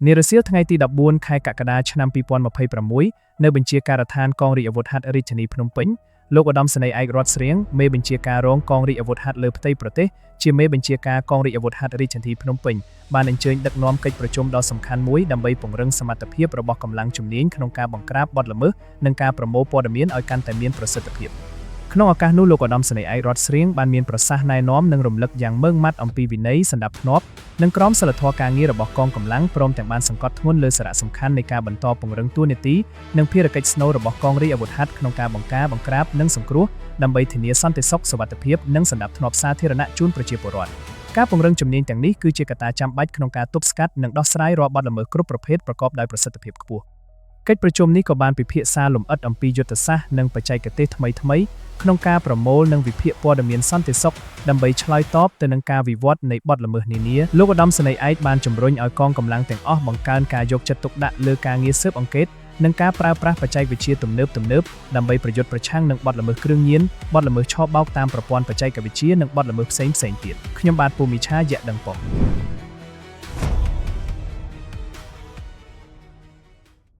នារសៀលថ្ងៃទី14ខែកក្កដាឆ្នាំ2026នៅបញ្ជាការដ្ឋានកងរាជអាវុធហត្ថរាជធានីភ្នំពេញលោកឧត្តមសេនីយ៍ឯករដ្ឋស្រៀងមេបញ្ជាការរងកងរាជអាវុធហត្ថលើផ្ទៃប្រទេសជាមេបញ្ជាការកងរាជអាវុធហត្ថរាជធានីភ្នំពេញបានអញ្ជើញដឹកនាំកិច្ចប្រជុំដ៏សំខាន់មួយដើម្បីពង្រឹងសមត្ថភាពរបស់កម្លាំងជំនាញក្នុងការបង្ក្រាបបទល្មើសនិងការប្រមូលព័ត៌មានឲ្យកាន់តែមានប្រសិទ្ធភាពក្នុងឱកាសនោះលោកឧត្តមសេនីយ៍ឯករដ្ឋស្រៀងបានមានប្រសាសន៍ណែនាំនិងរំលឹកយ៉ាងម៉ឺងម៉ាត់អំពីវិន័យសណ្ដាប់ធ្នាប់និងក្រមសីលធម៌ការងាររបស់កងកម្លាំងព្រមទាំងបានសង្កត់ធ្ងន់លើសារៈសំខាន់នៃការបន្តពង្រឹងតួនាទីនិងភារកិច្ចស្នូលរបស់កងរាជអាវុធហត្ថក្នុងការបង្ការបង្ក្រាបនិងសង្គ្រោះដើម្បីធានាសន្តិសុខសុវត្ថិភាពនិងសណ្ដាប់ធ្នាប់សាធារណៈជូនប្រជាពលរដ្ឋការពង្រឹងជំនាញទាំងនេះគឺជាកត្តាចាំបាច់ក្នុងការទប់ស្កាត់និងដោះស្រាយរាល់បទល្មើសគ្រប់ប្រភេទប្រកបដោយប្រសិទ្ធភាពខ្ពស់កិច្ចប្រជុំនេះក៏បានពិភាក្សាលម្អិតអំពីយុទ្ធសាស្ត្រនិងបច្ចេកទេសថ្មីៗក្នុងការប្រមូលនិងវិភាគព័ត៌មានសន្តិសុខដើម្បីឆ្លើយតបទៅនឹងការវិវត្តនៃបទល្មើសនានាលោកឧត្តមសេនីយ៍ឯកបានជំរុញឲ្យកងកម្លាំងទាំងអស់បង្កើនការយកចិត្តទុកដាក់លើការងារស៊ើបអង្កេតនិងការប្រើប្រាស់បច្ចេកវិទ្យាទំនើបដើម្បីប្រយុទ្ធប្រឆាំងនឹងបទល្មើសគ្រឿងញៀនបទល្មើសឆបោកតាមប្រព័ន្ធបច្ចេកវិទ្យានិងបទល្មើសផ្សេងៗទៀតខ្ញុំបាទពូមីឆាយៈដឹងប៉ុស្តិ៍